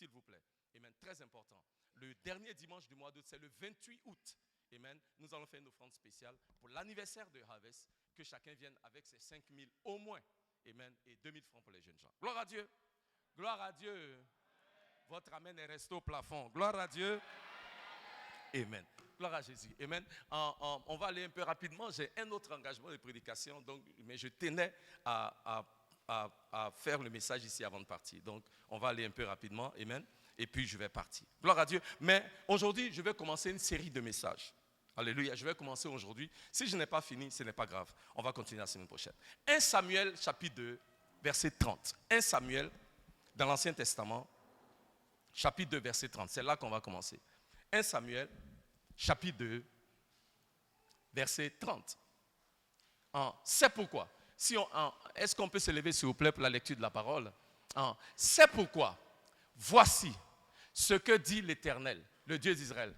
s'il vous plaît. Amen. Très important. Le dernier dimanche du mois d'août, c'est le 28 août. Amen. Nous allons faire une offrande spéciale pour l'anniversaire de Harvest. Que chacun vienne avec ses 5 000 au moins. Amen. Et 2 000 francs pour les jeunes gens. Gloire à Dieu. Gloire à Dieu. Votre amen est resté au plafond. Gloire à Dieu. Amen. Gloire à Jésus. Amen. On va aller un peu rapidement. J'ai un autre engagement de prédication, donc, mais je tenais à faire le message ici avant de partir. Donc, on va aller un peu rapidement. Amen. Et puis, je vais partir. Gloire à Dieu. Mais aujourd'hui, je vais commencer une série de messages. Alléluia. Je vais commencer aujourd'hui. Si je n'ai pas fini, ce n'est pas grave. On va continuer la semaine prochaine. 1 Samuel, chapitre 2, verset 30. 1 Samuel, dans l'Ancien Testament, chapitre 2, verset 30. C'est là qu'on va commencer. 1 Samuel, chapitre 2, verset 30. C'est pourquoi. Est-ce qu'on peut se lever, s'il vous plaît, pour la lecture de la parole? C'est pourquoi, voici ce que dit l'Éternel, le Dieu d'Israël.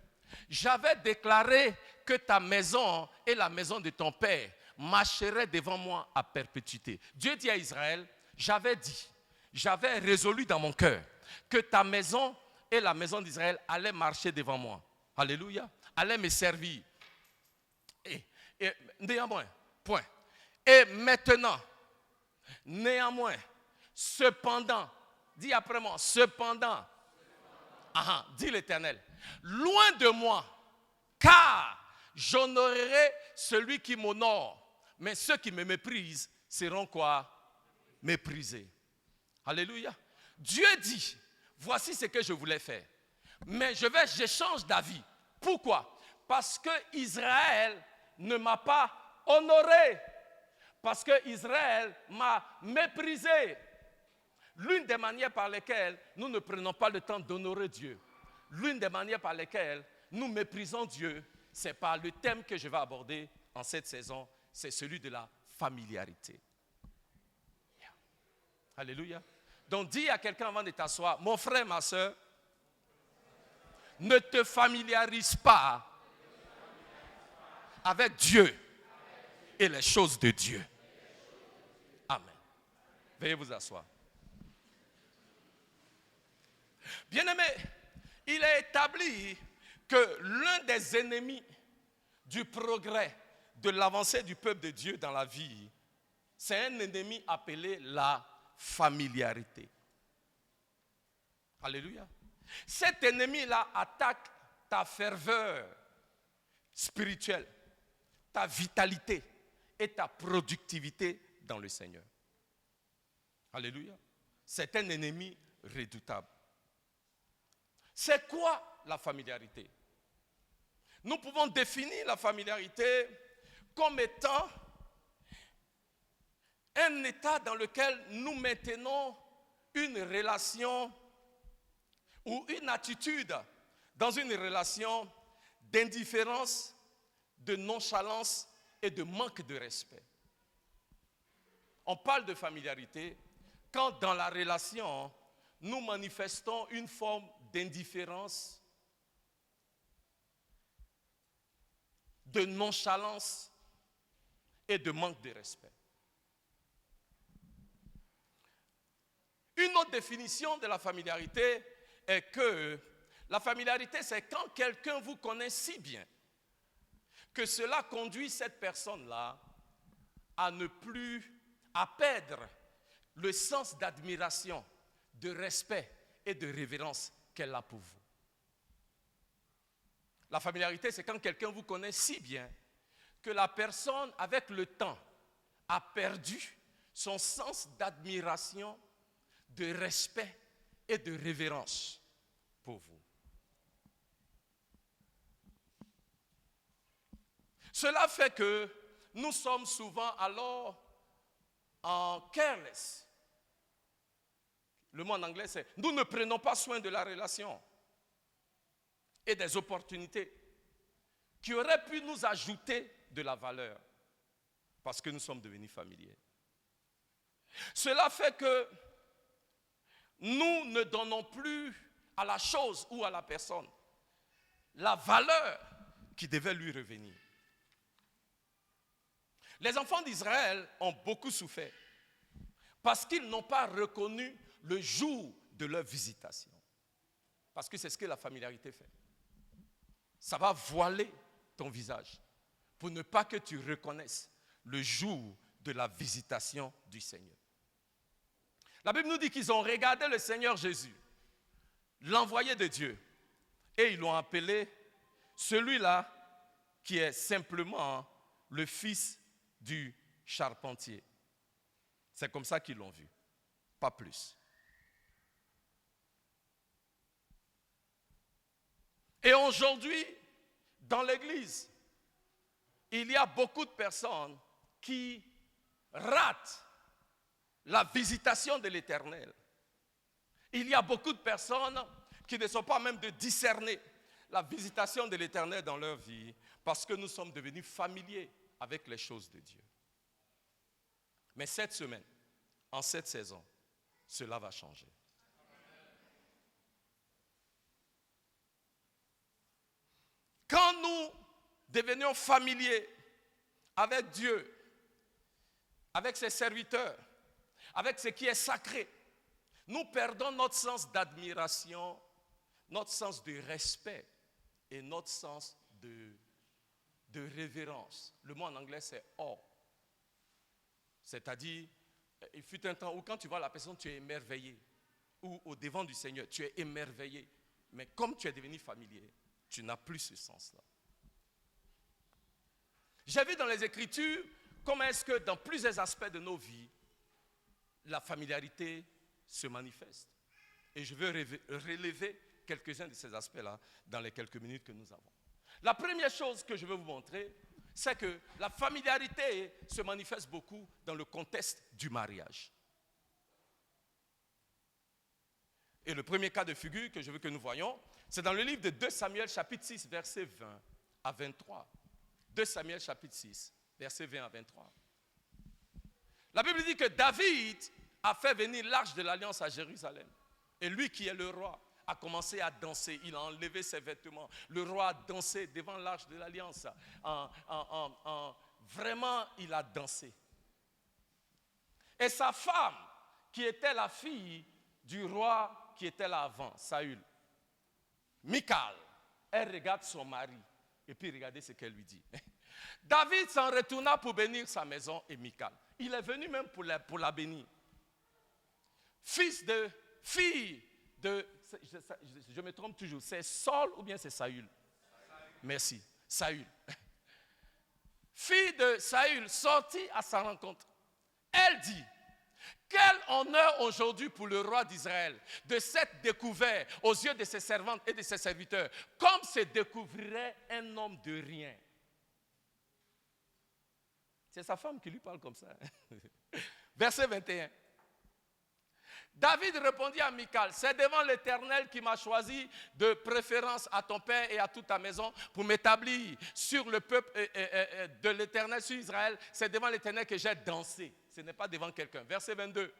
J'avais déclaré que ta maison et la maison de ton père marcheraient devant moi à perpétuité. Dieu dit à Israël, j'avais résolu dans mon cœur que ta maison et la maison d'Israël allaient marcher devant moi. Alléluia. Allaient me servir. Et néanmoins, point. Et maintenant, néanmoins, cependant, dis après moi, cependant, dit l'Éternel, loin de moi, car j'honorerai celui qui m'honore, mais ceux qui me méprisent seront quoi? Méprisés. Alléluia. Dieu dit, voici ce que je voulais faire, mais je change d'avis. Pourquoi? Parce que Israël ne m'a pas honoré, parce que Israël m'a méprisé. L'une des manières par lesquelles nous ne prenons pas le temps d'honorer Dieu, l'une des manières par lesquelles nous méprisons Dieu, c'est par le thème que je vais aborder en cette saison, c'est celui de la familiarité. Yeah. Alléluia. Donc dis à quelqu'un avant de t'asseoir, mon frère, ma soeur, ne te familiarise pas avec Dieu et les choses de Dieu. Amen. Veuillez vous asseoir. Bien-aimés, il est établi que l'un des ennemis du progrès, de l'avancée du peuple de Dieu dans la vie, c'est un ennemi appelé la familiarité. Alléluia. Cet ennemi-là attaque ta ferveur spirituelle, ta vitalité et ta productivité dans le Seigneur. Alléluia. C'est un ennemi redoutable. C'est quoi la familiarité? Nous pouvons définir la familiarité comme étant un état dans lequel nous maintenons une relation ou une attitude dans une relation d'indifférence, de nonchalance et de manque de respect. On parle de familiarité quand dans la relation, nous manifestons une forme d'indifférence, de nonchalance et de manque de respect. Une autre définition de la familiarité est que la familiarité, c'est quand quelqu'un vous connaît si bien que cela conduit cette personne-là à perdre le sens d'admiration, de respect et de révérence qu'elle a pour vous. La familiarité, c'est quand quelqu'un vous connaît si bien que la personne, avec le temps, a perdu son sens d'admiration, de respect et de révérence pour vous. Cela fait que nous sommes souvent alors en careless. Le mot en anglais, c'est nous ne prenons pas soin de la relation et des opportunités qui auraient pu nous ajouter de la valeur parce que nous sommes devenus familiers. Cela fait que nous ne donnons plus à la chose ou à la personne la valeur qui devait lui revenir. Les enfants d'Israël ont beaucoup souffert parce qu'ils n'ont pas reconnu le jour de leur visitation. Parce que c'est ce que la familiarité fait. Ça va voiler ton visage pour ne pas que tu reconnaisses le jour de la visitation du Seigneur. La Bible nous dit qu'ils ont regardé le Seigneur Jésus, l'envoyé de Dieu, et ils l'ont appelé celui-là qui est simplement le fils du charpentier. C'est comme ça qu'ils l'ont vu, pas plus. Et aujourd'hui, dans l'Église, il y a beaucoup de personnes qui ratent la visitation de l'Éternel. Il y a beaucoup de personnes qui ne sont pas même de discerner la visitation de l'Éternel dans leur vie parce que nous sommes devenus familiers avec les choses de Dieu. Mais cette semaine, en cette saison, cela va changer. Quand nous devenions familiers avec Dieu, avec ses serviteurs, avec ce qui est sacré, nous perdons notre sens d'admiration, notre sens de respect et notre sens de révérence. Le mot en anglais, c'est awe. C'est-à-dire, il fut un temps où quand tu vois la personne, tu es émerveillé. Ou au devant du Seigneur, tu es émerveillé. Mais comme tu es devenu familier, tu n'as plus ce sens-là. J'ai vu dans les Écritures comment est-ce que dans plusieurs aspects de nos vies, la familiarité se manifeste. Et je veux relever quelques-uns de ces aspects-là dans les quelques minutes que nous avons. La première chose que je veux vous montrer, c'est que la familiarité se manifeste beaucoup dans le contexte du mariage. Et le premier cas de figure que je veux que nous voyons, c'est dans le livre de 2 Samuel chapitre 6, versets 20 à 23. 2 Samuel chapitre 6, versets 20 à 23. La Bible dit que David a fait venir l'arche de l'alliance à Jérusalem. Et lui qui est le roi a commencé à danser. Il a enlevé ses vêtements. Le roi a dansé devant l'arche de l'alliance. Vraiment, il a dansé. Et sa femme, qui était la fille du roi qui était là avant, Saül, Michal, elle regarde son mari. Et puis regardez ce qu'elle lui dit. David s'en retourna pour bénir sa maison et Michal. Il est venu même pour la bénir. Fille de, je me trompe toujours, c'est Saul ou bien c'est Saül? Merci, Saül. Fille de Saül sortit à sa rencontre. Elle dit, quel honneur aujourd'hui pour le roi d'Israël de s'être découvert aux yeux de ses servantes et de ses serviteurs, comme se découvrirait un homme de rien. C'est sa femme qui lui parle comme ça. Verset 21. David répondit à Michal, c'est devant l'Éternel qui m'a choisi de préférence à ton père et à toute ta maison pour m'établir sur le peuple de l'Éternel, sur Israël. C'est devant l'Éternel que j'ai dansé. Ce n'est pas devant quelqu'un. Verset 22.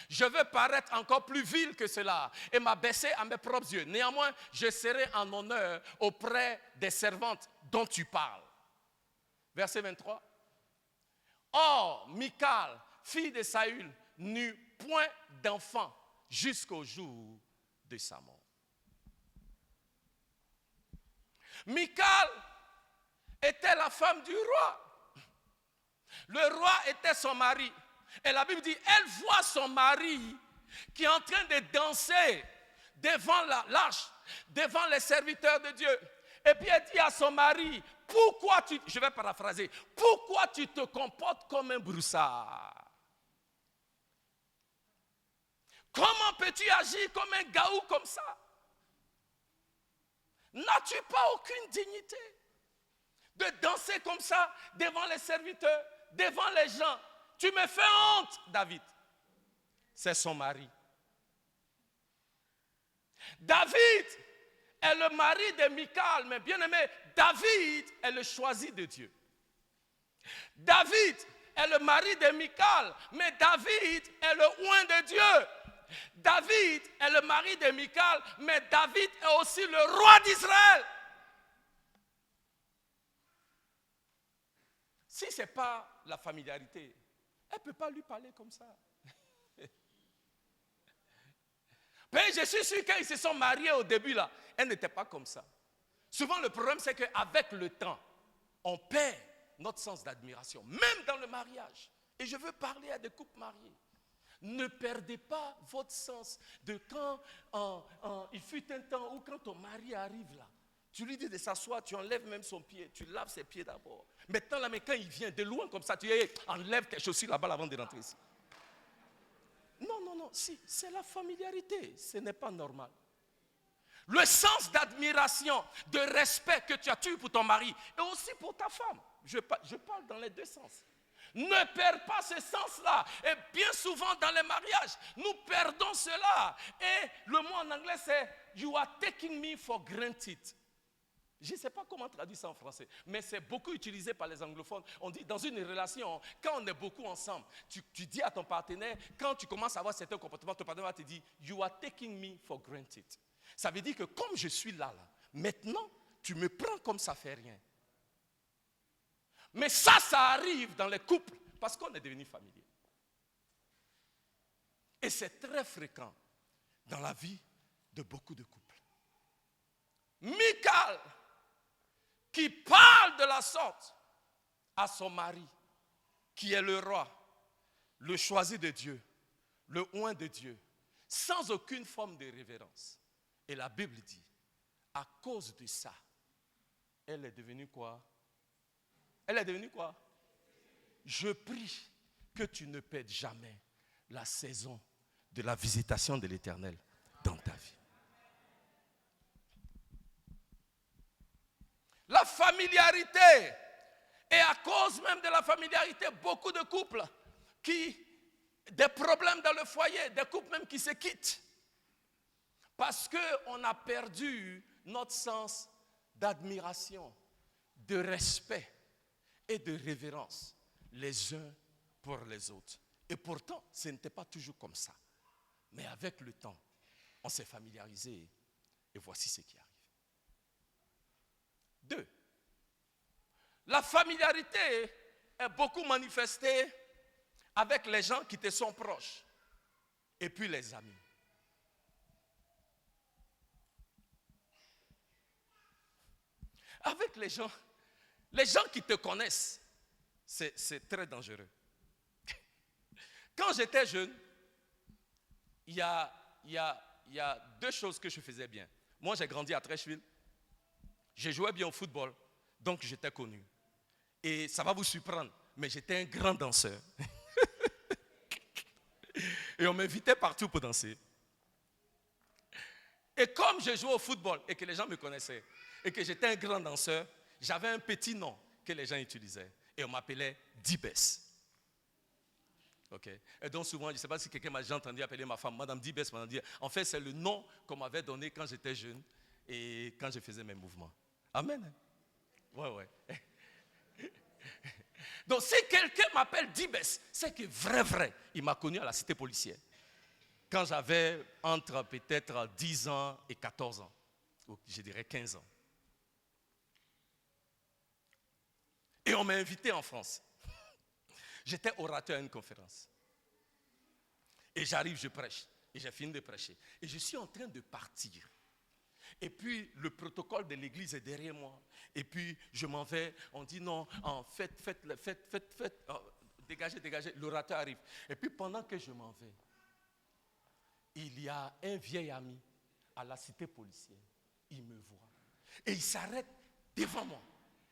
Je veux paraître encore plus vil que cela et m'abaisser à mes propres yeux. Néanmoins, je serai en honneur auprès des servantes dont tu parles. Verset 23. Or, Michal, fille de Saül, n'eut point d'enfant jusqu'au jour de sa mort. Michal était la femme du roi. Le roi était son mari. Et la Bible dit, elle voit son mari qui est en train de danser devant l'arche, devant les serviteurs de Dieu. Et puis elle dit à son mari, je vais paraphraser, pourquoi tu te comportes comme un broussard? Comment peux-tu agir comme un gaou comme ça? N'as-tu pas aucune dignité de danser comme ça devant les serviteurs, devant les gens? Tu me fais honte, David. C'est son mari. David est le mari de Michal, mais bien aimé, David est le choisi de Dieu. David est le mari de Michal, mais David est le oint de Dieu. David est le mari de Michal, mais David est aussi le roi d'Israël. Si ce n'est pas la familiarité, elle ne peut pas lui parler comme ça. Mais je suis sûr qu'ils se sont mariés au début là, elles n'étaient pas comme ça. Souvent le problème c'est qu'avec le temps, on perd notre sens d'admiration, même dans le mariage. Et je veux parler à des couples mariés. Ne perdez pas votre sens de quand il fut un temps où quand ton mari arrive là, tu lui dis de s'asseoir, tu enlèves même son pied, tu laves ses pieds d'abord. Maintenant là, mais quand il vient de loin comme ça, tu dis enlève tes chaussures là-bas avant de rentrer ici. Non, si, c'est la familiarité, ce n'est pas normal. Le sens d'admiration, de respect que tu as eu pour ton mari et aussi pour ta femme. Je parle dans les deux sens. Ne perds pas ce sens-là. Et bien souvent dans les mariages, nous perdons cela. Et le mot en anglais c'est « You are taking me for granted ». Je ne sais pas comment traduire ça en français, mais c'est beaucoup utilisé par les anglophones. On dit dans une relation, quand on est beaucoup ensemble, tu dis à ton partenaire, quand tu commences à avoir certains comportements, ton partenaire va te dire « You are taking me for granted ». Ça veut dire que comme je suis là, maintenant, tu me prends comme ça fait rien. Mais ça arrive dans les couples parce qu'on est devenu familier. Et c'est très fréquent dans la vie de beaucoup de couples. Michal, qui parle de la sorte à son mari, qui est le roi, le choisi de Dieu, le oint de Dieu, sans aucune forme de révérence. Et la Bible dit, à cause de ça, elle est devenue quoi? Elle est devenue quoi? Je prie que tu ne perdes jamais la saison de la visitation de l'Éternel dans ta vie. La familiarité, et à cause même de la familiarité, beaucoup de couples des problèmes dans le foyer, des couples même qui se quittent. Parce qu'on a perdu notre sens d'admiration, de respect et de révérence les uns pour les autres. Et pourtant, ce n'était pas toujours comme ça. Mais avec le temps, on s'est familiarisé et voici ce qui arrive. 2. La familiarité est beaucoup manifestée avec les gens qui te sont proches et puis les amis. Avec les gens qui te connaissent, c'est très dangereux. Quand j'étais jeune, il y a 2 choses que je faisais bien. Moi, j'ai grandi à Trècheville. Je jouais bien au football, donc j'étais connu. Et ça va vous surprendre, mais j'étais un grand danseur. Et on m'invitait partout pour danser. Et comme je jouais au football et que les gens me connaissaient, et que j'étais un grand danseur, j'avais un petit nom que les gens utilisaient. Et on m'appelait Dibes. Okay. Et donc souvent, je ne sais pas si quelqu'un m'a déjà entendu appeler ma femme Madame Dibes. En fait, c'est le nom qu'on m'avait donné quand j'étais jeune et quand je faisais mes mouvements. Amen. Ouais. Donc si quelqu'un m'appelle Dibes, c'est que vrai, il m'a connu à la cité policière. Quand j'avais entre peut-être 10 ans et 14 ans. Ou je dirais 15 ans. Et on m'a invité en France. J'étais orateur à une conférence. Et j'arrive, je prêche. Et j'ai fini de prêcher. Et je suis en train de partir. Et puis, le protocole de l'église est derrière moi. Et puis, je m'en vais. On dit non, faites. Dégagez. L'orateur arrive. Et puis, pendant que je m'en vais, il y a un vieil ami à la cité policière. Il me voit. Et il s'arrête devant moi.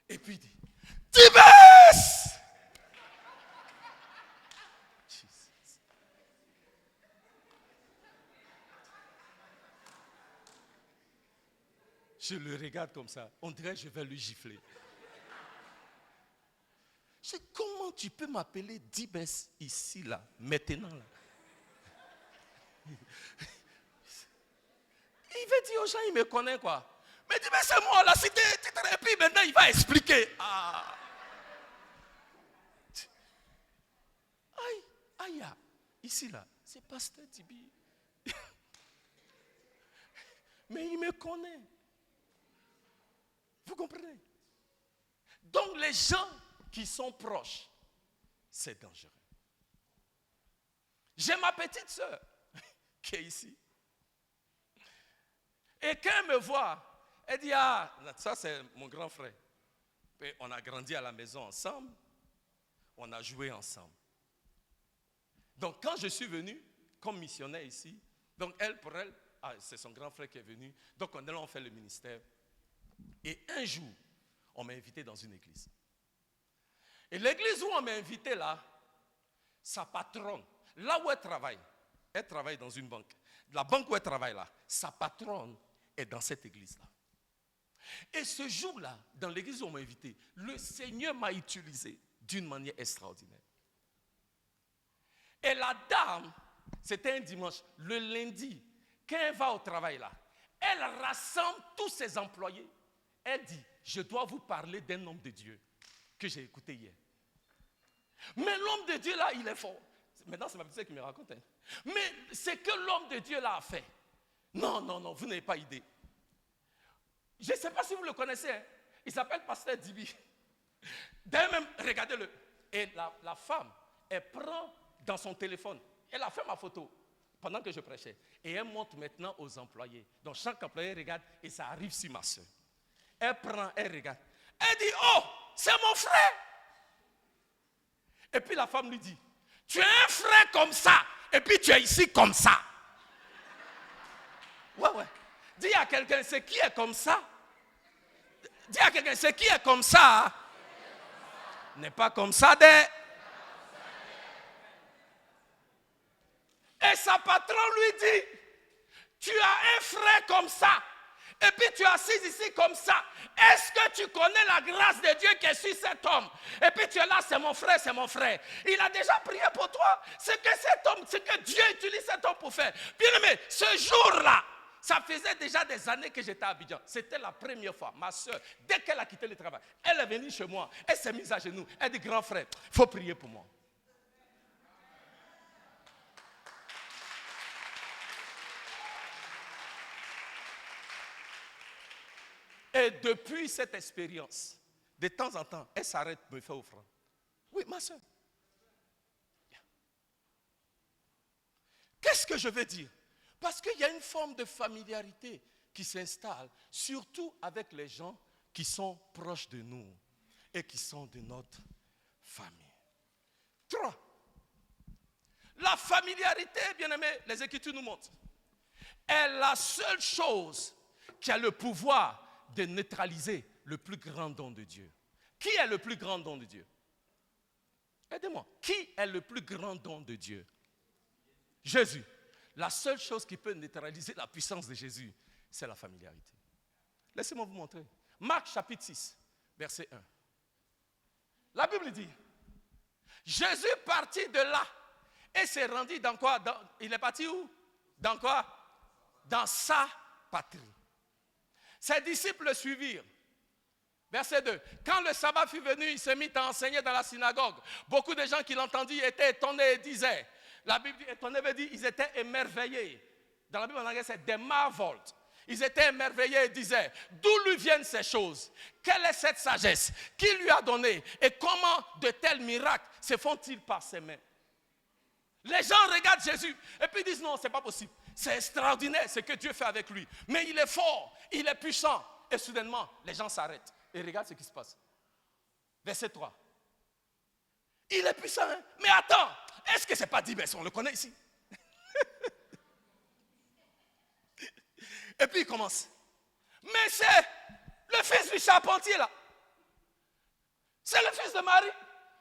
Et puis il dit, Dibes! Je le regarde comme ça. On dirait que je vais lui gifler. Je dis, comment tu peux m'appeler Dibes ici, là, maintenant, là? Il veut dire aux gens, il me connaît, quoi. Mais Dibes, c'est moi, la cité. Et puis maintenant, il va expliquer. Aïe, ici, là, c'est Pasteur Tibi. Mais il me connaît. Vous comprenez? Donc les gens qui sont proches, c'est dangereux. J'ai ma petite soeur qui est ici. Et quand elle me voit, elle dit, ah, ça c'est mon grand frère. Et on a grandi à la maison ensemble, on a joué ensemble. Donc quand je suis venu comme missionnaire ici, donc elle, pour elle, c'est son grand frère qui est venu. Donc on fait le ministère. Et un jour, on m'a invité dans une église. Et l'église où on m'a invité là, sa patronne, là où elle travaille dans une banque. La banque où elle travaille là, sa patronne est dans cette église-là. Et ce jour-là, dans l'église où on m'a invité, le Seigneur m'a utilisé d'une manière extraordinaire. Et la dame, c'était un dimanche, le lundi, quand elle va au travail là, elle rassemble tous ses employés. Elle dit, je dois vous parler d'un homme de Dieu que j'ai écouté hier. Mais l'homme de Dieu là, il est fort. Maintenant, c'est ma petite sœur qui me raconte. Hein. Mais c'est que l'homme de Dieu là a fait. Non, vous n'avez pas idée. Je ne sais pas si vous le connaissez. Hein. Il s'appelle Pasteur Dibi. D'ailleurs même, regardez-le. Et la femme, elle prend dans son téléphone. Elle a fait ma photo pendant que je prêchais. Et elle montre maintenant aux employés. Donc chaque employé regarde et ça arrive sur ma soeur. Elle prend, elle regarde. Elle dit, oh, c'est mon frère. Et puis la femme lui dit, tu es un frère comme ça. Et puis tu es ici comme ça. Ouais. Dis à quelqu'un, c'est qui est comme ça? Dis à quelqu'un, c'est qui est comme ça? N'est pas comme ça, Et sa patronne lui dit, tu as un frère comme ça. Et puis tu es assis ici comme ça. Est-ce que tu connais la grâce de Dieu qui est sur cet homme? Et puis tu es là, c'est mon frère, c'est mon frère. Il a déjà prié pour toi. C'est que cet homme, c'est que Dieu utilise cet homme pour faire. Bien aimé, ce jour-là, ça faisait déjà des années que j'étais à Abidjan. C'était la première fois. Ma soeur, dès qu'elle a quitté le travail, elle est venue chez moi. Elle s'est mise à genoux. Elle dit, grand frère, il faut prier pour moi. Et depuis cette expérience, de temps en temps, elle s'arrête, me fait offrande. Oui, ma soeur. Qu'est-ce que je veux dire? Parce qu'il y a une forme de familiarité qui s'installe, surtout avec les gens qui sont proches de nous et qui sont de notre famille. 3. La familiarité, bien aimé, les Écritures nous montrent, est la seule chose qui a le pouvoir de neutraliser le plus grand don de Dieu. Qui est le plus grand don de Dieu? Aidez-moi. Qui est le plus grand don de Dieu? Jésus. La seule chose qui peut neutraliser la puissance de Jésus, c'est la familiarité. Laissez-moi vous montrer. Marc chapitre 6, verset 1. La Bible dit, Jésus partit de là et s'est rendu dans quoi? Il est parti où? Dans quoi? Dans sa patrie. Ses disciples le suivirent. Verset 2. Quand le sabbat fut venu, il se mit à enseigner dans la synagogue. Beaucoup de gens qui l'entendirent étaient étonnés et disaient, la Bible dit, étonné veut dire, ils étaient émerveillés. Dans la Bible en anglais, c'est des marveled. Ils étaient émerveillés et disaient, d'où lui viennent ces choses? Quelle est cette sagesse? Qui lui a donné? Et comment de tels miracles se font-ils par ses mains? Les gens regardent Jésus et puis disent, non, ce n'est pas possible. C'est extraordinaire ce que Dieu fait avec lui. Mais il est fort, il est puissant. Et soudainement, les gens s'arrêtent et regardent ce qui se passe. Verset 3. Il est puissant, hein? Mais attends, est-ce que ce n'est pas dit, on le connaît ici? Et puis il commence. Mais c'est le fils du charpentier là. C'est le fils de Marie.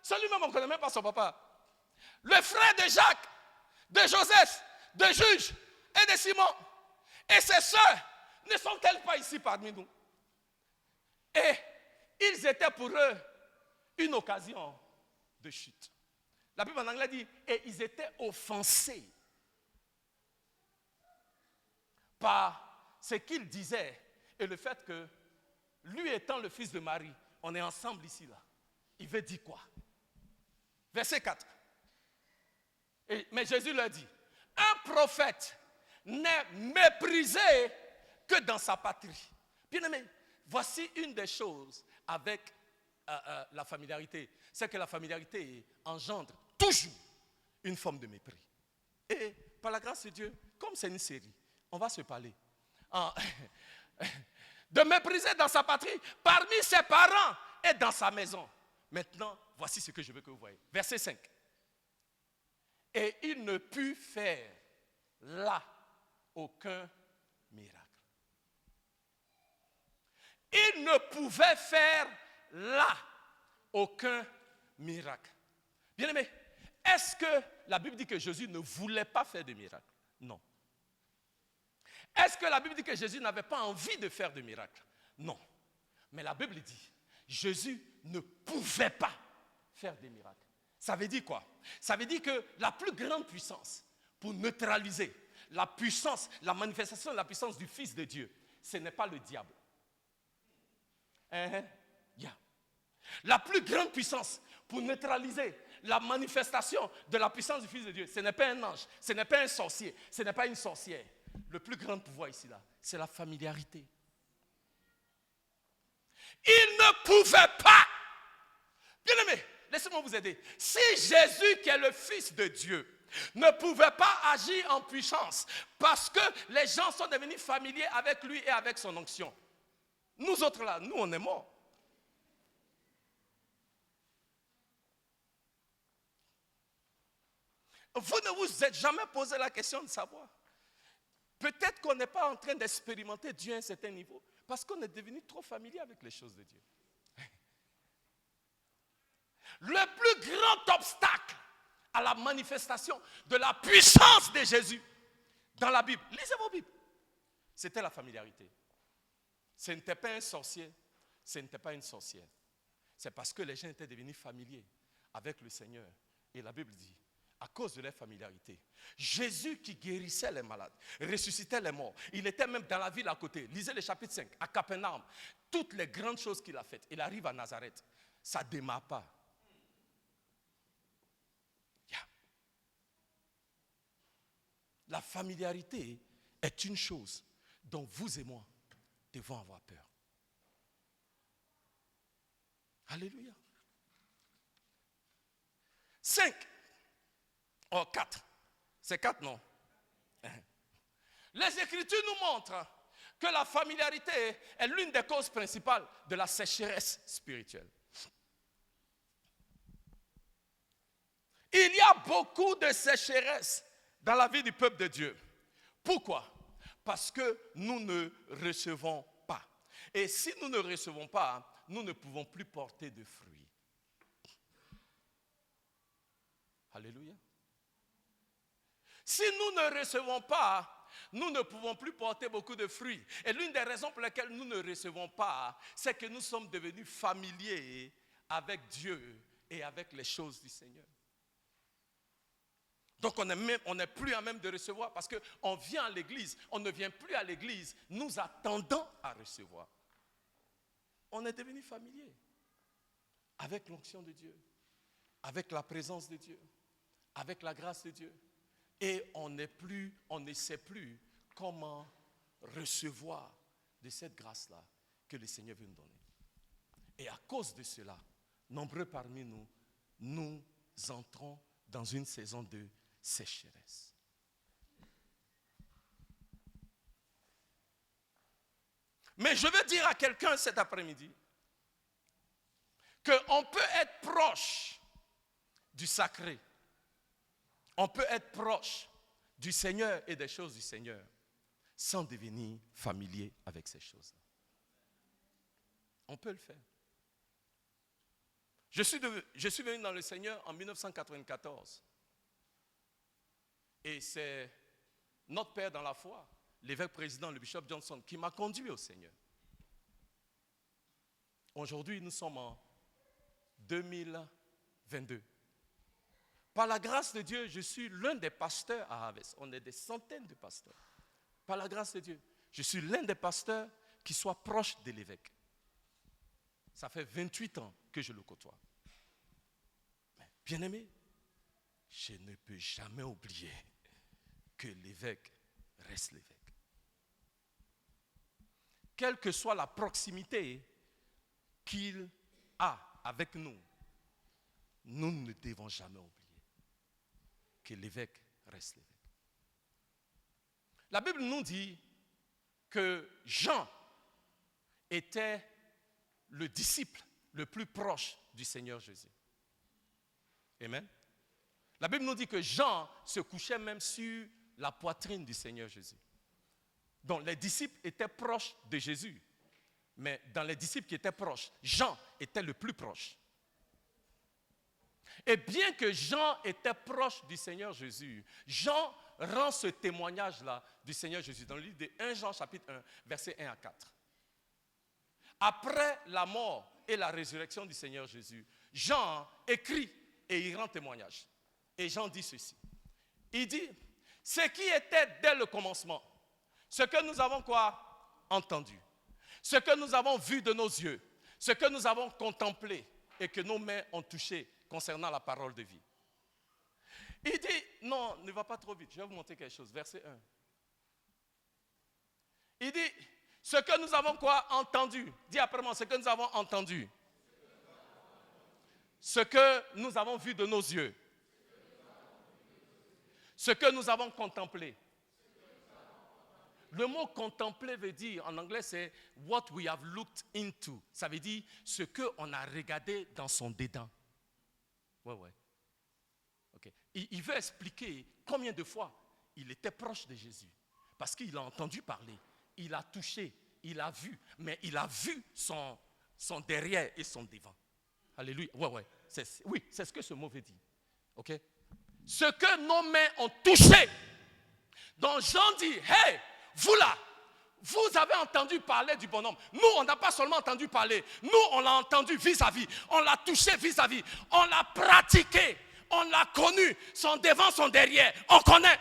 Celui-même, on ne connaît même pas son papa. Le frère de Jacques, de Joseph, de Juge et de Simon. Et ses sœurs ne sont-elles pas ici parmi nous? Et ils étaient pour eux une occasion de chute. La Bible en anglais dit, et ils étaient offensés par ce qu'il disait et le fait que lui étant le fils de Marie, on est ensemble ici là. Il veut dire quoi? Verset 4. Mais Jésus leur dit, un prophète n'est méprisé que dans sa patrie. Bien aimé, voici une des choses avec la familiarité, c'est que la familiarité engendre toujours une forme de mépris. Et par la grâce de Dieu, comme c'est une série, on va se parler. en- de mépriser dans sa patrie, parmi ses parents et dans sa maison. Maintenant, voici ce que je veux que vous voyez. Verset 5. Et il ne put faire là aucun miracle. Il ne pouvait faire là aucun miracle. Bien-aimé, est-ce que la Bible dit que Jésus ne voulait pas faire de miracles? Non. Est-ce que la Bible dit que Jésus n'avait pas envie de faire de miracles? Non. Mais la Bible dit, Jésus ne pouvait pas faire des miracles. Ça veut dire quoi? Ça veut dire que la plus grande puissance pour neutraliser la puissance, la manifestation de la puissance du Fils de Dieu, ce n'est pas le diable. Yeah. La plus grande puissance pour neutraliser la manifestation de la puissance du Fils de Dieu, ce n'est pas un ange, ce n'est pas un sorcier, ce n'est pas une sorcière. Le plus grand pouvoir ici, là, c'est la familiarité. Il ne pouvait pas. Bien-aimé, laissez-moi vous aider. Si Jésus, qui est le Fils de Dieu, ne pouvait pas agir en puissance parce que les gens sont devenus familiers avec lui et avec son onction, nous autres là, nous on est morts. Vous ne vous êtes jamais posé la question de savoir. Peut-être qu'on n'est pas en train d'expérimenter Dieu à un certain niveau parce qu'on est devenu trop familier avec les choses de Dieu. Le plus grand obstacle à la manifestation de la puissance de Jésus dans la Bible, lisez vos Bibles, c'était la familiarité. Ce n'était pas un sorcier, ce n'était pas une sorcière. C'est parce que les gens étaient devenus familiers avec le Seigneur. Et la Bible dit, à cause de leur familiarité, Jésus qui guérissait les malades, ressuscitait les morts, il était même dans la ville à côté. Lisez le chapitre 5, à Capernaum. Toutes les grandes choses qu'il a faites, il arrive à Nazareth. Ça ne démarre pas. Yeah. La familiarité est une chose dont vous et moi devons avoir peur. Alléluia. 5. Oh, 4. C'est 4, non? Les Écritures nous montrent que la familiarité est l'une des causes principales de la sécheresse spirituelle. Il y a beaucoup de sécheresse dans la vie du peuple de Dieu. Pourquoi? Parce que nous ne recevons pas. Et si nous ne recevons pas, nous ne pouvons plus porter de fruits. Alléluia. Si nous ne recevons pas, nous ne pouvons plus porter beaucoup de fruits. Et l'une des raisons pour lesquelles nous ne recevons pas, c'est que nous sommes devenus familiers avec Dieu et avec les choses du Seigneur. Donc on n'est plus à même de recevoir parce qu'on vient à l'église, on ne vient plus à l'église, nous attendons à recevoir. On est devenu familier avec l'onction de Dieu, avec la présence de Dieu, avec la grâce de Dieu. Et on ne sait plus comment recevoir de cette grâce-là que le Seigneur veut nous donner. Et à cause de cela, nombreux parmi nous, nous entrons dans une saison de sécheresse. Mais je veux dire à quelqu'un cet après-midi qu'on peut être proche du sacré. On peut être proche du Seigneur et des choses du Seigneur sans devenir familier avec ces choses-là. On peut le faire. Je suis venu dans le Seigneur en 1994. Et c'est notre père dans la foi, l'évêque président, le bishop Johnson, qui m'a conduit au Seigneur. Aujourd'hui, nous sommes en 2022. Par la grâce de Dieu, je suis l'un des pasteurs à Harvest. On est des centaines de pasteurs. Par la grâce de Dieu, je suis l'un des pasteurs qui soit proche de l'évêque. Ça fait 28 ans que je le côtoie. Bien-aimé, je ne peux jamais oublier que l'évêque reste l'évêque. Quelle que soit la proximité qu'il a avec nous, nous ne devons jamais oublier que l'évêque reste l'évêque. La Bible nous dit que Jean était le disciple le plus proche du Seigneur Jésus. Amen. La Bible nous dit que Jean se couchait même sur la poitrine du Seigneur Jésus. Donc les disciples étaient proches de Jésus. Mais dans les disciples qui étaient proches, Jean était le plus proche. Et bien que Jean était proche du Seigneur Jésus, Jean rend ce témoignage-là du Seigneur Jésus dans le livre de 1 Jean chapitre 1, versets 1 à 4. Après la mort et la résurrection du Seigneur Jésus, Jean écrit et il rend témoignage. Et Jean dit ceci. Il dit, ce qui était dès le commencement, ce que nous avons quoi? Entendu. Ce que nous avons vu de nos yeux, ce que nous avons contemplé et que nos mains ont touché concernant la parole de vie. Il dit, non, ne va pas trop vite, je vais vous montrer quelque chose. Verset 1. Il dit, ce que nous avons quoi? Entendu. Dis après moi, ce que nous avons entendu. Ce que nous avons vu de nos yeux. Ce que nous avons contemplé. Le mot contempler veut dire, en anglais, c'est what we have looked into. Ça veut dire ce qu'on a regardé dans son dédain. Ouais. Okay. Il veut expliquer combien de fois il était proche de Jésus. Parce qu'il a entendu parler, il a touché, il a vu, mais il a vu son derrière et son devant. Alléluia. Ouais. C'est ce que ce mot veut dire. Ok? Ce que nos mains ont touché. Donc Jean dit, hey, vous là, vous avez entendu parler du bonhomme. Nous, on n'a pas seulement entendu parler. Nous, on l'a entendu vis-à-vis. On l'a touché vis-à-vis. On l'a pratiqué. On l'a connu. Son devant, son derrière. On connaît.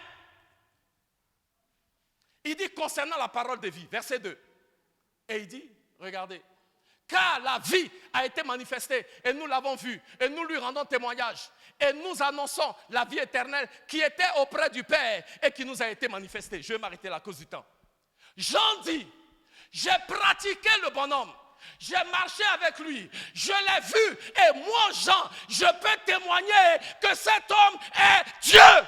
Il dit concernant la parole de vie, verset 2. Et il dit, regardez. Car la vie a été manifestée et nous l'avons vue et nous lui rendons témoignage. Et nous annonçons la vie éternelle qui était auprès du Père et qui nous a été manifestée. Je vais m'arrêter là à cause du temps. Jean dit, j'ai pratiqué le bonhomme, j'ai marché avec lui, je l'ai vu et moi Jean, je peux témoigner que cet homme est Dieu.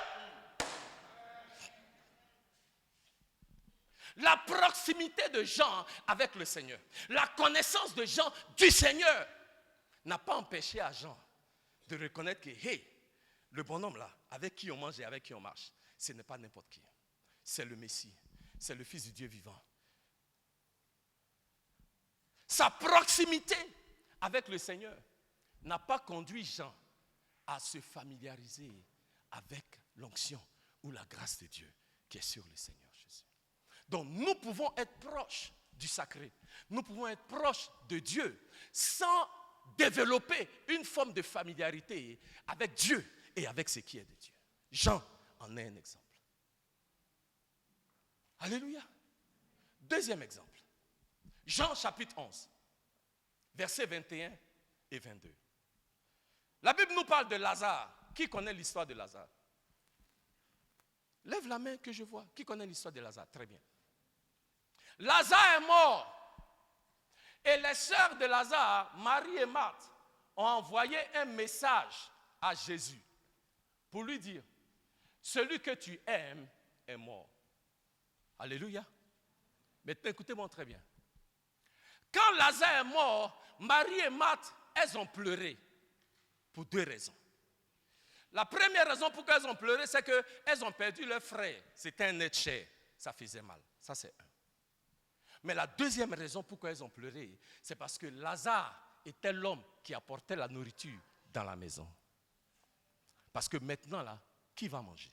La proximité de Jean avec le Seigneur, la connaissance de Jean du Seigneur n'a pas empêché à Jean de reconnaître que, hey, le bonhomme là, avec qui on mange et avec qui on marche, ce n'est pas n'importe qui. C'est le Messie, c'est le Fils du Dieu vivant. Sa proximité avec le Seigneur n'a pas conduit Jean à se familiariser avec l'onction ou la grâce de Dieu qui est sur le Seigneur Jésus. Donc nous pouvons être proches du sacré, nous pouvons être proches de Dieu sans développer une forme de familiarité avec Dieu et avec ce qui est de Dieu. Jean en est un exemple. Alléluia. Deuxième exemple. Jean chapitre 11, versets 21 et 22. La Bible nous parle de Lazare. Qui connaît l'histoire de Lazare? Lève la main que je vois. Qui connaît l'histoire de Lazare? Très bien. Lazare est mort. Et les sœurs de Lazare, Marie et Marthe, ont envoyé un message à Jésus pour lui dire, celui que tu aimes est mort. Alléluia. Maintenant, écoutez-moi très bien. Quand Lazare est mort, Marie et Marthe, elles ont pleuré pour deux raisons. La première raison pour laquelle elles ont pleuré, c'est qu'elles ont perdu leur frère. C'était un être cher. Ça faisait mal. Ça, c'est un. Mais la deuxième raison pourquoi elles ont pleuré, c'est parce que Lazare était l'homme qui apportait la nourriture dans la maison. Parce que maintenant, là, qui va manger?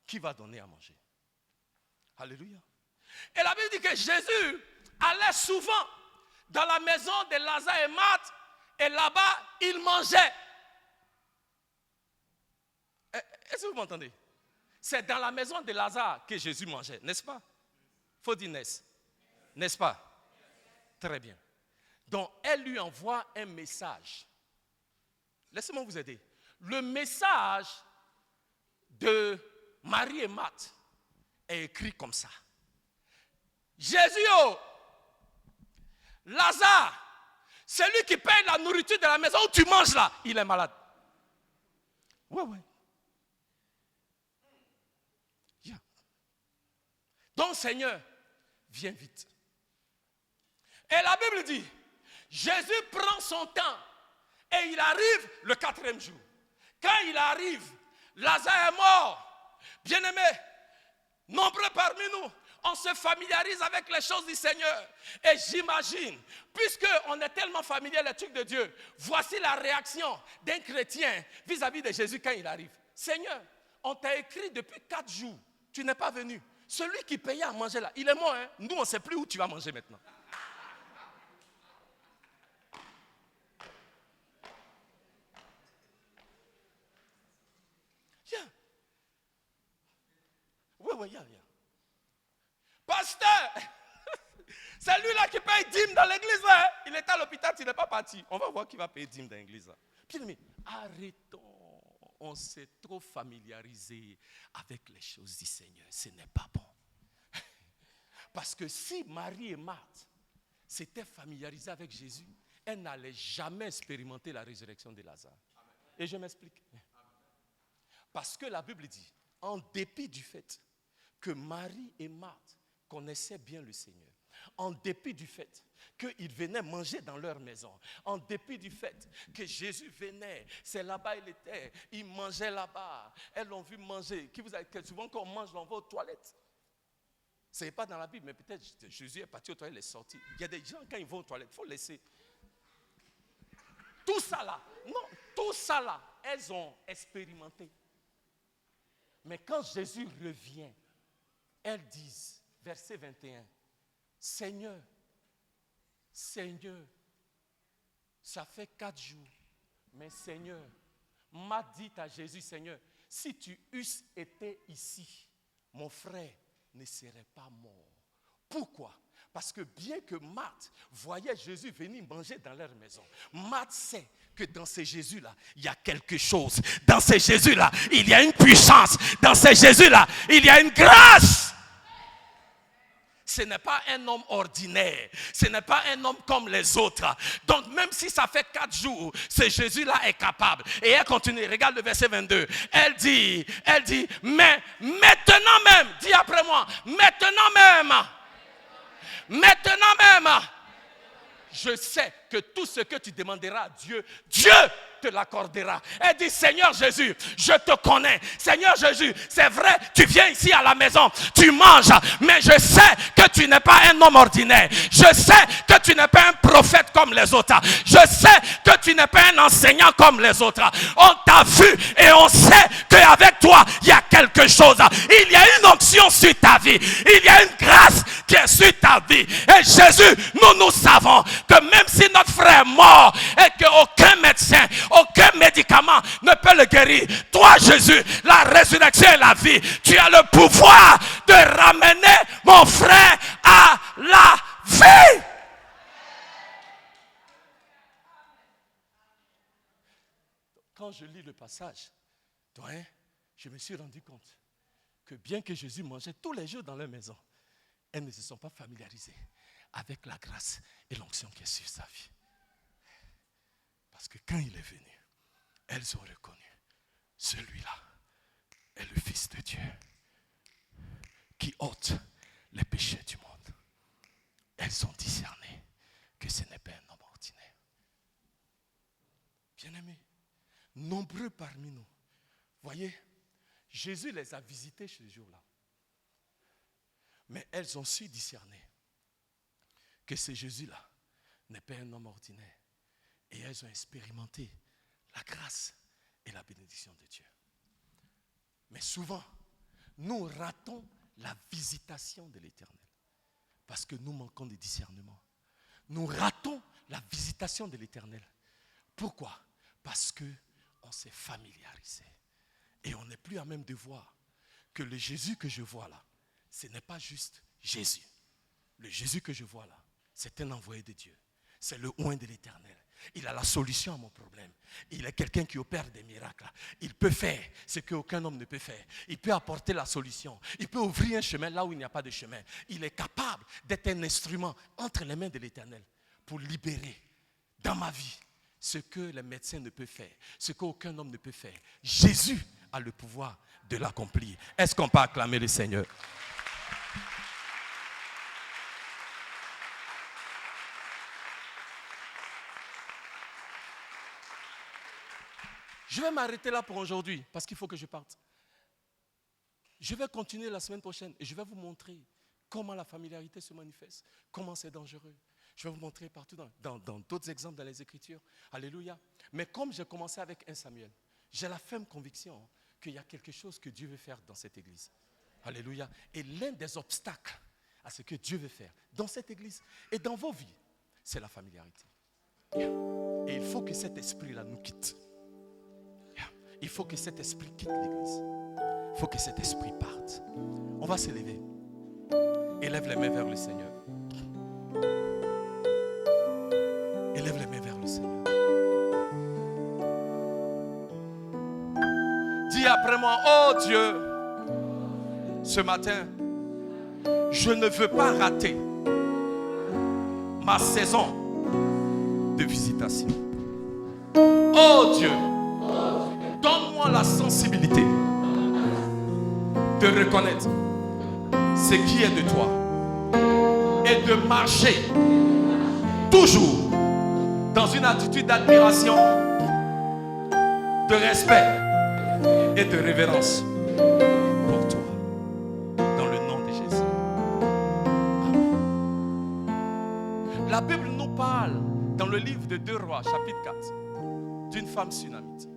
Qui va donner à manger? Alléluia. Et la Bible dit que Jésus allait souvent dans la maison de Lazare et Marthe, et là-bas, il mangeait. Est-ce que vous m'entendez? C'est dans la maison de Lazare que Jésus mangeait, n'est-ce pas? Il faut dire n'est-ce pas? Très bien. Donc, elle lui envoie un message. Laissez-moi vous aider. Le message de Marie et Marthe est écrit comme ça. Jésus, oh, Lazare, celui qui paye la nourriture de la maison où tu manges là, il est malade. Ouais. Yeah. Donc, Seigneur, viens vite. Et la Bible dit, Jésus prend son temps et il arrive le 4e jour. Quand il arrive, Lazare est mort. Bien-aimé, nombreux parmi nous, on se familiarise avec les choses du Seigneur. Et j'imagine, puisqu'on est tellement familier avec les trucs de Dieu, voici la réaction d'un chrétien vis-à-vis de Jésus quand il arrive. Seigneur, on t'a écrit depuis 4 jours, tu n'es pas venu. Celui qui payait à manger là, il est mort. Hein? Nous, on ne sait plus où tu vas manger maintenant. Yeah. Oui, yeah. Pasteur, c'est lui-là qui paye dîme dans l'église. Hein? Il est à l'hôpital, il n'est pas parti. On va voir qui va payer dîme dans l'église. Bien-aimé, arrêtons. On s'est trop familiarisé avec les choses du Seigneur. Ce n'est pas bon. Parce que si Marie et Marthe s'étaient familiarisées avec Jésus, elles n'allaient jamais expérimenter la résurrection de Lazare. Et je m'explique. Parce que la Bible dit, en dépit du fait que Marie et Marthe connaissaient bien le Seigneur, en dépit du fait qu'ils venaient manger dans leur maison, en dépit du fait que Jésus venait, c'est là-bas il était, il mangeait là-bas, elles l'ont vu manger. Qui vous a dit que souvent quand on mange, on va aux toilettes. Ce n'est pas dans la Bible, mais peut-être Jésus est parti aux toilettes, il est sorti. Il y a des gens, quand ils vont aux toilettes, il faut laisser. Tout ça là, elles ont expérimenté. Mais quand Jésus revient, elles disent, verset 21, Seigneur, ça fait 4 jours, mais Seigneur, m'a dit à Jésus, Seigneur, si tu eusses été ici, mon frère ne serait pas mort. Pourquoi? Parce que bien que Marthe voyait Jésus venir manger dans leur maison, Marthe sait que dans ces Jésus-là, il y a quelque chose. Dans ces Jésus-là, il y a une puissance. Dans ces Jésus-là, il y a une grâce. Ce n'est pas un homme ordinaire. Ce n'est pas un homme comme les autres. Donc même si ça fait 4 jours, ce Jésus-là est capable. Et elle continue, regarde le verset 22. Elle dit, mais maintenant même, dis après moi, maintenant même, je sais que tout ce que tu demanderas à Dieu, Dieu te l'accordera. Elle dit, Seigneur Jésus, je te connais. Seigneur Jésus, c'est vrai, tu viens ici à la maison, tu manges, mais je sais que tu n'es pas un homme ordinaire. Je sais que tu n'es pas un prophète comme les autres. Je sais que tu n'es pas un enseignant comme les autres. On t'a vu et on sait qu'avec toi, il y a quelque chose. Il y a une onction sur ta vie. Il y a une grâce qui est sur ta vie. Et Jésus, nous savons que même si notre frère est mort et qu'aucun médecin, aucun médicament ne peut le guérir, toi Jésus, la résurrection et la vie, tu as le pouvoir de ramener mon frère à la vie. Quand je lis le passage, je me suis rendu compte que bien que Jésus mangeait tous les jours dans leur maison, elles ne se sont pas familiarisées avec la grâce et l'onction qui est sur sa vie. Parce que quand il est venu, elles ont reconnu, celui-là est le Fils de Dieu qui ôte les péchés du monde. Elles ont discerné que ce n'est pas un homme ordinaire. Bien-aimés, nombreux parmi nous, voyez, Jésus les a visités ce jour-là. Mais elles ont su discerner que ce Jésus-là n'est pas un homme ordinaire. Et elles ont expérimenté la grâce et la bénédiction de Dieu. Mais souvent, nous ratons la visitation de l'Éternel parce que nous manquons de discernement. Nous ratons la visitation de l'Éternel. Pourquoi? Parce qu'on s'est familiarisé. Et on n'est plus à même de voir que le Jésus que je vois là, ce n'est pas juste Jésus. Le Jésus que je vois là, c'est un envoyé de Dieu. C'est le oint de l'Éternel. Il a la solution à mon problème. Il est quelqu'un qui opère des miracles. Il peut faire ce qu'aucun homme ne peut faire. Il peut apporter la solution. Il peut ouvrir un chemin là où il n'y a pas de chemin. Il est capable d'être un instrument entre les mains de l'Éternel pour libérer dans ma vie ce que les médecins ne peuvent faire, ce qu'aucun homme ne peut faire. Jésus a le pouvoir de l'accomplir. Est-ce qu'on peut acclamer le Seigneur? Je vais m'arrêter là pour aujourd'hui parce qu'il faut que je parte. Je vais continuer la semaine prochaine et je vais vous montrer comment la familiarité se manifeste, comment c'est dangereux. Je vais vous montrer partout dans d'autres exemples dans les Écritures. Alléluia. Mais comme j'ai commencé avec 1 Samuel, j'ai la ferme conviction qu'il y a quelque chose que Dieu veut faire dans cette église. Alléluia. Et l'un des obstacles à ce que Dieu veut faire dans cette église et dans vos vies, c'est la familiarité. Et il faut que cet esprit-là nous quitte. Il faut que cet esprit quitte l'église. Il faut que cet esprit parte. On va se lever. Élève les mains vers le Seigneur. Élève les mains vers le Seigneur. Dis après moi, oh Dieu, ce matin, je ne veux pas rater ma saison de visitation. Oh Dieu, donne-moi la sensibilité de reconnaître ce qui est de toi et de marcher toujours dans une attitude d'admiration, de respect et de révérence pour toi. Dans le nom de Jésus. Amen. La Bible nous parle dans le livre de 2 Rois, chapitre 4, d'une femme sunamite.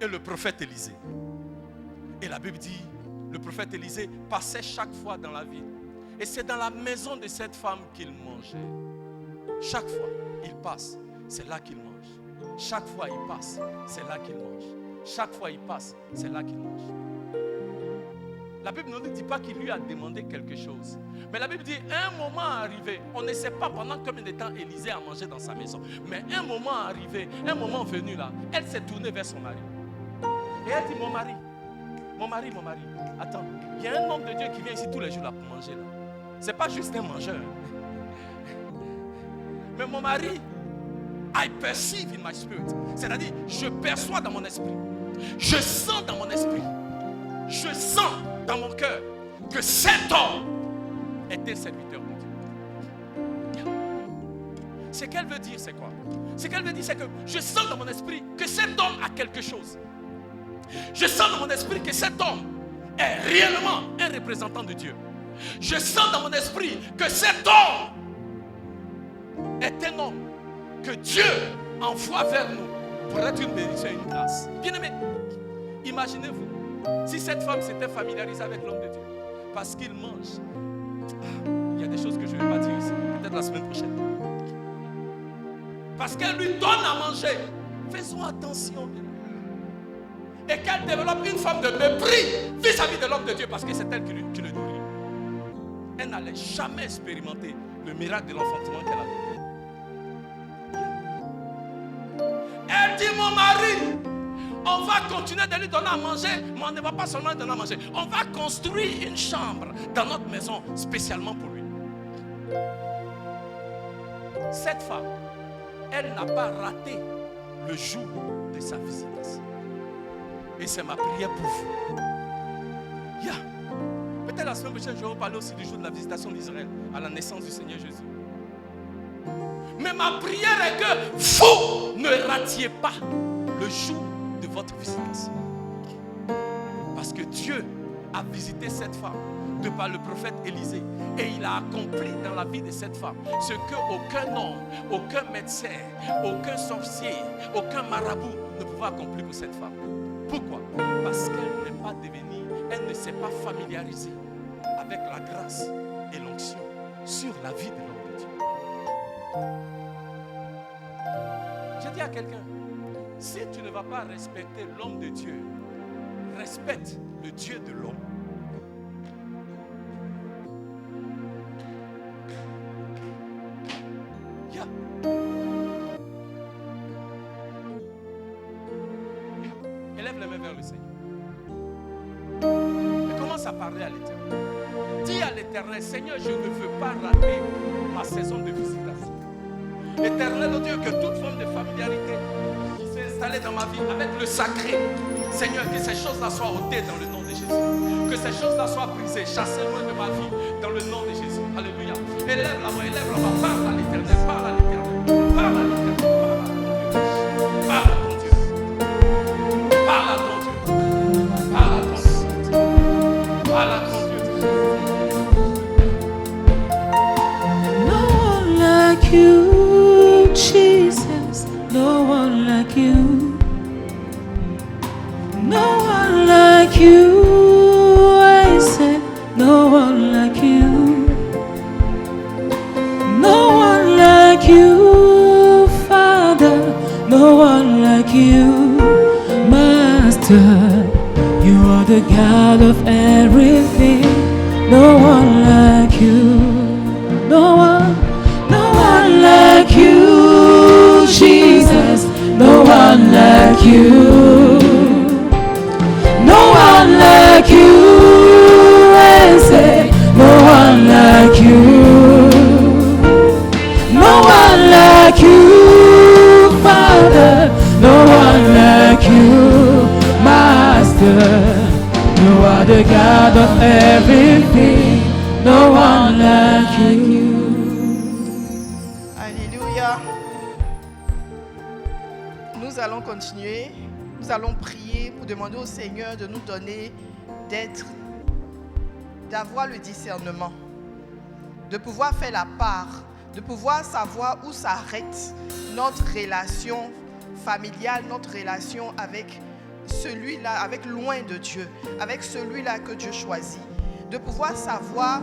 Et le prophète Élisée. Et la Bible dit, le prophète Élisée passait chaque fois dans la ville. Et c'est dans la maison de cette femme qu'il mangeait. Chaque fois, il passe, c'est là qu'il mange. Chaque fois, il passe, c'est là qu'il mange. Chaque fois, il passe, c'est là qu'il mange. La Bible ne nous dit pas qu'il lui a demandé quelque chose. Mais la Bible dit, un moment arrivé, on ne sait pas pendant combien de temps Élisée a mangé dans sa maison. Mais un moment arrivé, un moment venu là, elle s'est tournée vers son mari. Et elle dit, mon mari, attends, il y a un homme de Dieu qui vient ici tous les jours là pour manger là. Ce n'est pas juste un mangeur. Mais mon mari, I perceive in my spirit. C'est-à-dire, je perçois dans mon esprit. Je sens dans mon esprit. Je sens dans mon cœur que cet homme est un serviteur de Dieu. Ce qu'elle veut dire, c'est quoi? Ce qu'elle veut dire, c'est que je sens dans mon esprit que cet homme a quelque chose. Je sens dans mon esprit que cet homme est réellement un représentant de Dieu. Je sens dans mon esprit que cet homme est un homme que Dieu envoie vers nous pour être une bénédiction et une grâce. Bien-aimés, imaginez-vous si cette femme s'était familiarisée avec l'homme de Dieu parce qu'il mange. Il y a des choses que je ne vais pas dire ici, peut-être la semaine prochaine. Parce qu'elle lui donne à manger. Faisons attention. Et qu'elle développe une forme de mépris vis-à-vis de l'homme de Dieu parce que c'est elle qui le nourrit. Elle n'allait jamais expérimenter le miracle de l'enfantement qu'elle avait. Elle dit, mon mari, on va continuer de lui donner à manger, mais on ne va pas seulement lui donner à manger. On va construire une chambre dans notre maison spécialement pour lui. Cette femme, elle n'a pas raté le jour de sa visitation. Et c'est ma prière pour vous. Peut-être la semaine prochaine, je vais vous parler aussi du jour de la visitation d'Israël à la naissance du Seigneur Jésus. Mais ma prière est que vous ne ratiez pas le jour de votre visitation. Parce que Dieu a visité cette femme de par le prophète Élisée. Et il a accompli dans la vie de cette femme ce qu'aucun homme, aucun médecin, aucun sorcier, aucun marabout ne pouvait accomplir pour cette femme. Pourquoi? Parce qu'elle n'est pas devenue, elle ne s'est pas familiarisée avec la grâce et l'onction sur la vie de l'homme de Dieu. J'ai dit à quelqu'un, si tu ne vas pas respecter l'homme de Dieu, respecte le Dieu de l'homme. Élève les mains vers le Seigneur. Et commence à parler à l'Éternel. Dis à l'Éternel, Seigneur, je ne veux pas rater ma saison de visitation. Éternel, oh Dieu, que toute forme de familiarité qui s'est installée dans ma vie avec le sacré, Seigneur, que ces choses-là soient ôtées dans le nom de Jésus. Que ces choses-là soient brisées, chassées loin de ma vie dans le nom de Jésus. Alléluia. Élève la voix, parle à l'Éternel, parle à l'Éternel. D'avoir le discernement, de pouvoir faire la part, de pouvoir savoir où s'arrête notre relation familiale, notre relation avec celui-là, avec loin de Dieu, avec celui-là que Dieu choisit, de pouvoir savoir,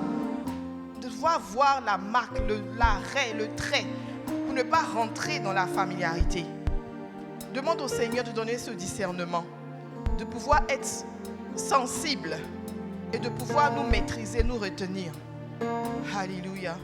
de pouvoir voir la marque, l'arrêt, le trait, pour ne pas rentrer dans la familiarité. Demande au Seigneur de donner ce discernement, de pouvoir être sensible et de pouvoir nous maîtriser, nous retenir. Alléluia.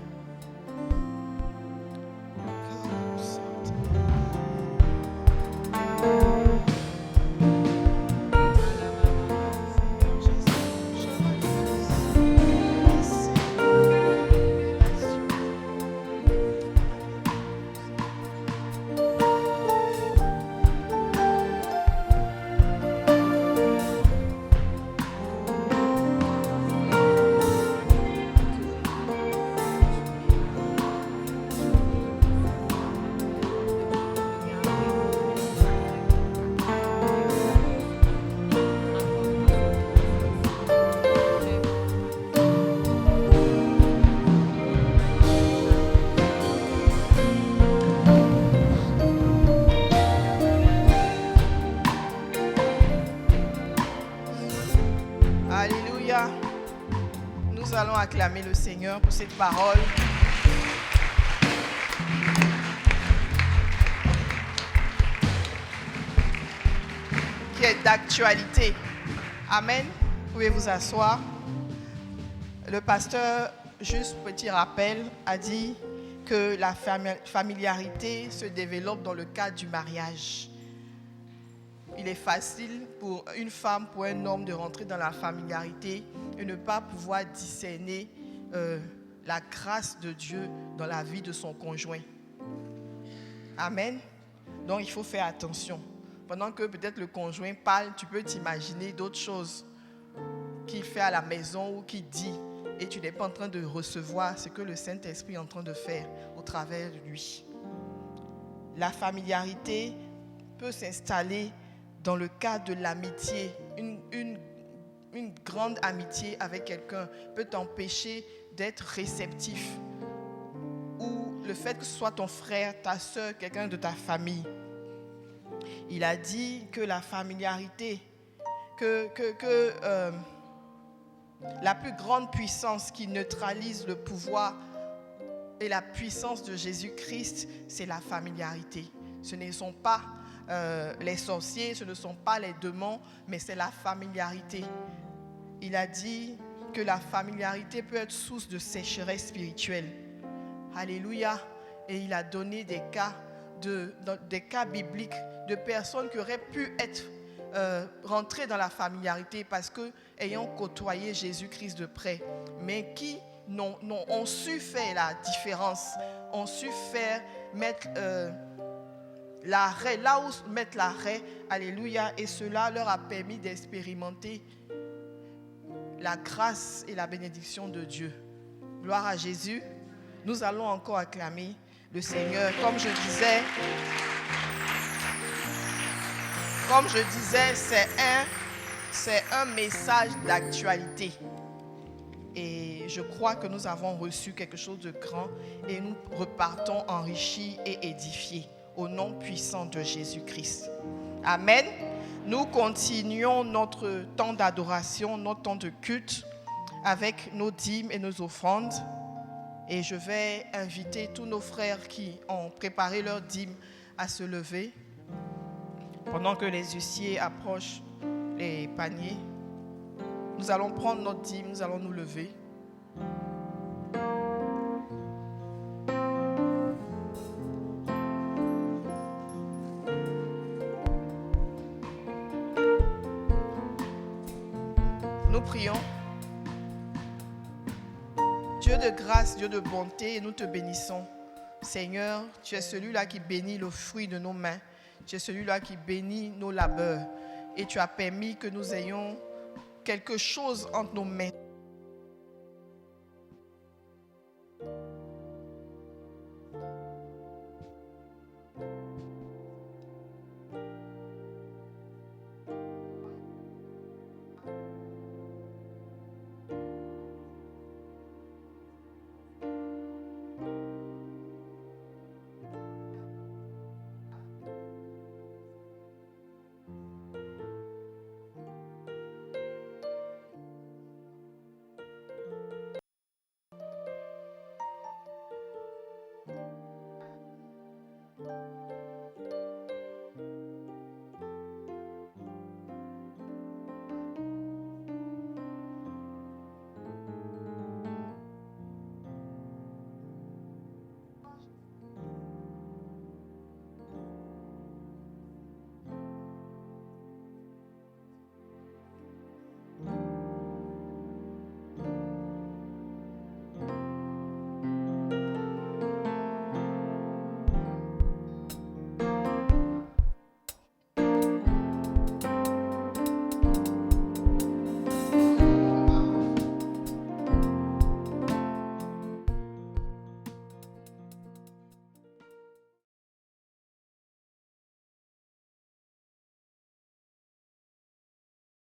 Acclamer le Seigneur pour cette parole qui est d'actualité. Amen. Vous pouvez vous asseoir. Le pasteur, juste petit rappel, a dit que la familiarité se développe dans le cadre du mariage. Il est facile pour une femme, pour un homme de rentrer dans la familiarité et ne pas pouvoir discerner la grâce de Dieu dans la vie de son conjoint. Amen. Donc il faut faire attention. Pendant que peut-être le conjoint parle, tu peux t'imaginer d'autres choses qu'il fait à la maison ou qu'il dit et tu n'es pas en train de recevoir ce que le Saint-Esprit est en train de faire au travers de lui. La familiarité peut s'installer dans le cadre de l'amitié. Une grande amitié avec quelqu'un peut t'empêcher d'être réceptif. Ou le fait que ce soit ton frère, ta soeur, quelqu'un de ta famille. Il a dit que la familiarité, la plus grande puissance qui neutralise le pouvoir et la puissance de Jésus-Christ, c'est la familiarité. Ce ne sont pas les sorciers, ce ne sont pas les démons, mais c'est la familiarité. Il a dit que la familiarité peut être source de sécheresse spirituelle. Alléluia. Et il a donné des cas bibliques de personnes qui auraient pu être rentrées dans la familiarité parce que ayant côtoyé Jésus-Christ de près, mais qui ont su faire la différence, ont su faire mettre l'arrêt, là où mettre l'arrêt, alléluia, et cela leur a permis d'expérimenter la grâce et la bénédiction de Dieu. Gloire à Jésus. Nous allons encore acclamer le Seigneur. Comme je disais, c'est un message d'actualité. Et je crois que nous avons reçu quelque chose de grand et nous repartons enrichis et édifiés au nom puissant de Jésus-Christ. Amen. Nous continuons notre temps d'adoration, notre temps de culte avec nos dîmes et nos offrandes. Et je vais inviter tous nos frères qui ont préparé leurs dîmes à se lever pendant que les huissiers approchent les paniers. Nous allons prendre notre dîme, nous allons nous lever. Nous prions. Dieu de grâce, Dieu de bonté, nous te bénissons. Seigneur, tu es celui-là qui bénit le fruit de nos mains. Tu es celui-là qui bénit nos labeurs. Et tu as permis que nous ayons quelque chose entre nos mains.